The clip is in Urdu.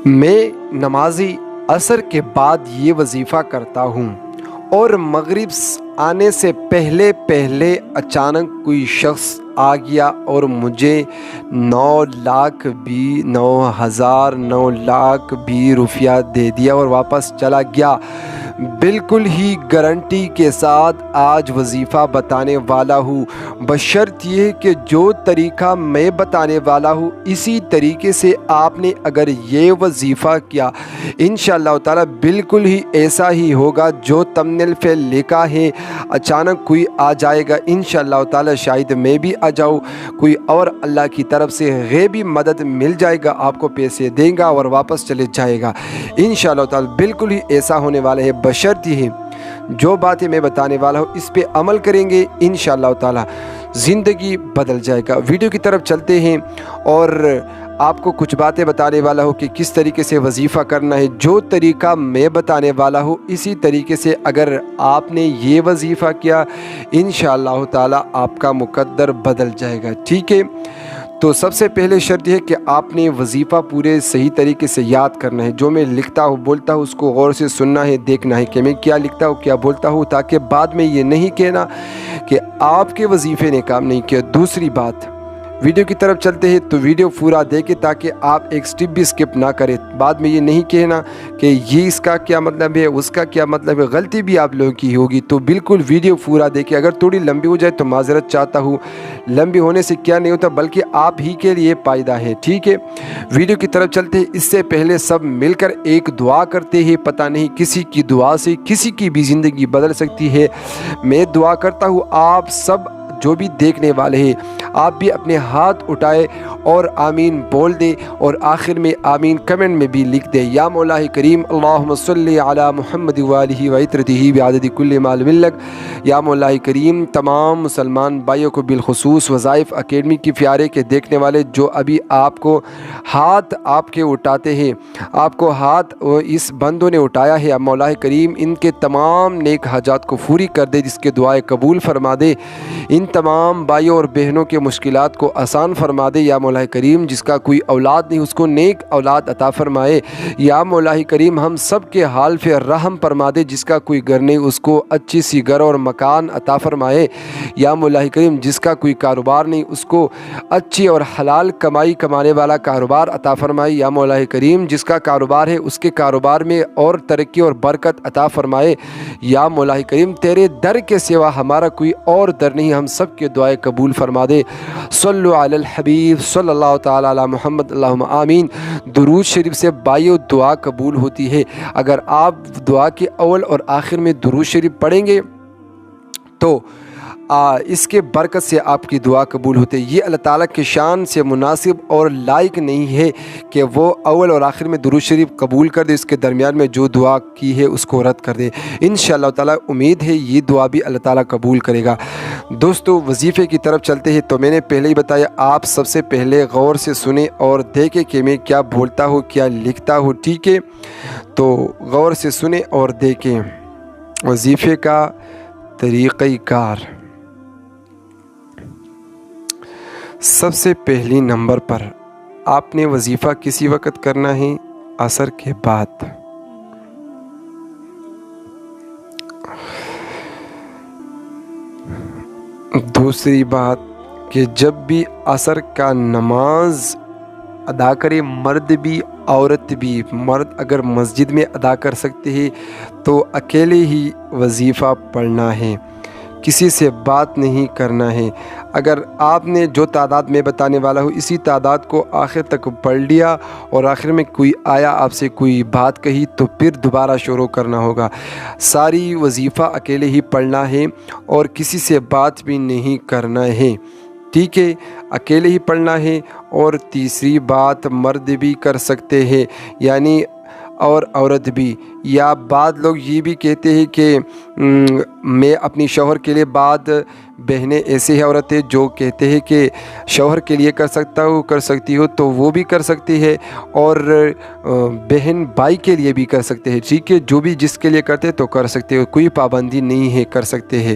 میں نمازی عصر کے بعد یہ وظیفہ کرتا ہوں اور مغرب آنے سے پہلے اچانک کوئی شخص آ گیا اور مجھے 9,09,9,00,000 بھی روپیہ دے دیا اور واپس چلا گیا۔ بالکل ہی گارنٹی کے ساتھ آج وظیفہ بتانے والا ہوں، بشرط یہ کہ جو طریقہ میں بتانے والا ہوں اسی طریقے سے آپ نے اگر یہ وظیفہ کیا انشاءاللہ تعالی بالکل ہی ایسا ہی ہوگا جو تمنیل پہ لکھا ہے۔ اچانک کوئی آ جائے گا انشاءاللہ تعالی، شاید میں بھی آ جاؤں، کوئی اور اللہ کی طرف سے غیبی مدد مل جائے گا، آپ کو پیسے دیں گا اور واپس چلے جائے گا انشاءاللہ تعالی۔ بالکل ہی ایسا ہونے والا ہے، بشرط یہ ہے جو باتیں میں بتانے والا ہوں اس پہ عمل کریں گے انشاءاللہ تعالی زندگی بدل جائے گا۔ ویڈیو کی طرف چلتے ہیں اور آپ کو کچھ باتیں بتانے والا ہوں کہ کس طریقے سے وظیفہ کرنا ہے۔ جو طریقہ میں بتانے والا ہوں اسی طریقے سے اگر آپ نے یہ وظیفہ کیا انشاءاللہ تعالی آپ کا مقدر بدل جائے گا، ٹھیک ہے؟ تو سب سے پہلے شرط یہ ہے کہ آپ نے وظیفہ پورے صحیح طریقے سے یاد کرنا ہے۔ جو میں لکھتا ہوں بولتا ہوں اس کو غور سے سننا ہے، دیکھنا ہے کہ میں کیا لکھتا ہوں کیا بولتا ہوں، تاکہ بعد میں یہ نہیں کہنا کہ آپ کے وظیفے نے کام نہیں کیا۔ دوسری بات، ویڈیو کی طرف چلتے ہیں تو ویڈیو پورا دیکھیں تاکہ آپ ایک سٹیپ بھی سکپ نہ کریں، بعد میں یہ نہیں کہنا کہ یہ اس کا کیا مطلب ہے، اس کا کیا مطلب ہے، غلطی بھی آپ لوگوں کی ہوگی۔ تو بالکل ویڈیو پورا دیکھیں، اگر تھوڑی لمبی ہو جائے تو معذرت چاہتا ہوں، لمبی ہونے سے کیا نہیں ہوتا بلکہ آپ ہی کے لیے فائدہ ہے، ٹھیک ہے؟ ویڈیو کی طرف چلتے ہیں، اس سے پہلے سب مل کر ایک دعا کرتے ہیں، پتہ نہیں کسی کی دعا سے کسی کی بھی زندگی بدل سکتی ہے۔ میں دعا کرتا ہوں آپ سب جو بھی دیکھنے والے ہیں آپ بھی اپنے ہاتھ اٹھائے اور آمین بول دے اور آخر میں آمین کمنٹ میں بھی لکھ دے۔ یا مولا کریم اللہم صلی علی محمد وآلہ وعطرتہ بعدد کل ما لم یلق۔ یا مولا کریم تمام مسلمان بھائیوں کو بالخصوص وظائف اکیڈمی کی پیارے کے دیکھنے والے جو ابھی آپ کو ہاتھ آپ کے اٹھاتے ہیں، آپ کو ہاتھ اس بندوں نے اٹھایا ہے، مولا کریم ان کے تمام نیک حاجات کو پوری کر دے، جس کے دعائیں قبول فرما دے، ان تمام بھائیوں اور بہنوں کے مشکلات کو آسان فرما دے۔ یا مولا کریم جس کا کوئی اولاد نہیں اس کو نیک اولاد عطا فرمائے۔ یا مولا کریم ہم سب کے حال پہ رحم فرما دے، جس کا کوئی گھر نہیں اس کو اچھی سی گھر اور مکان عطا فرمائے۔ یا مولا کریم جس کا کوئی کاروبار نہیں اس کو اچھی اور حلال کمائی کمانے والا کاروبار عطا فرمائے۔ یا مولا کریم جس کا کاروبار ہے اس کے کاروبار میں اور ترقی اور برکت عطا فرمائے۔ یا مولا کریم تیرے در کے سوا ہمارا کوئی اور در نہیں، ہم سب کے دعائیں قبول فرما دے۔ صلو علی الحبیب صلی اللہ تعالی علی محمد اللہم آمین۔ درود شریف سے بھائیو دعا قبول ہوتی ہے۔ اگر آپ دعا کے اول اور آخر میں درود شریف پڑھیں گے تو اس کے برکت سے آپ کی دعا قبول ہوتے ہے۔ یہ اللہ تعالیٰ کے شان سے مناسب اور لائق نہیں ہے کہ وہ اول اور آخر میں درود شریف قبول کر دے، اس کے درمیان میں جو دعا کی ہے اس کو رد کر دے۔ انشاءاللہ تعالیٰ امید ہے یہ دعا بھی اللہ تعالیٰ قبول کرے گا۔ دوستو وظیفے کی طرف چلتے ہیں تو میں نے پہلے ہی بتایا آپ سب سے پہلے غور سے سنیں اور دیکھیں کہ میں کیا بولتا ہوں کیا لکھتا ہوں، ٹھیک ہے؟ تو غور سے سنیں اور دیکھیں وظیفے کا طریقہ کار۔ سب سے پہلی نمبر پر آپ نے وظیفہ کسی وقت کرنا ہے؟ عصر کے بعد۔ دوسری بات کہ جب بھی عصر کا نماز ادا کرے مرد بھی عورت بھی، مرد اگر مسجد میں ادا کر سکتے ہیں تو اکیلے ہی وظیفہ پڑھنا ہے، کسی سے بات نہیں کرنا ہے۔ اگر آپ نے جو تعداد میں بتانے والا ہوں اسی تعداد کو آخر تک پڑھ لیا اور آخر میں کوئی آیا آپ سے کوئی بات کہی تو پھر دوبارہ شروع کرنا ہوگا۔ ساری وظیفہ اکیلے ہی پڑھنا ہے اور کسی سے بات بھی نہیں کرنا ہے، ٹھیک ہے؟ اکیلے ہی پڑھنا ہے۔ اور تیسری بات مرد بھی کر سکتے ہیں یعنی اور عورت بھی، یا بعض لوگ یہ بھی کہتے ہیں کہ میں اپنی شوہر کے لیے، بعض بہنیں ایسے ہیں عورتیں جو کہتے ہیں کہ شوہر کے لیے کر سکتا ہوں کر سکتی ہو تو وہ بھی کر سکتی ہے، اور بہن بھائی کے لیے بھی کر سکتے ہیں، ٹھیک ہے؟ جو بھی جس کے لیے کرتے تو کر سکتے ہو، کوئی پابندی نہیں ہے، کر سکتے ہیں،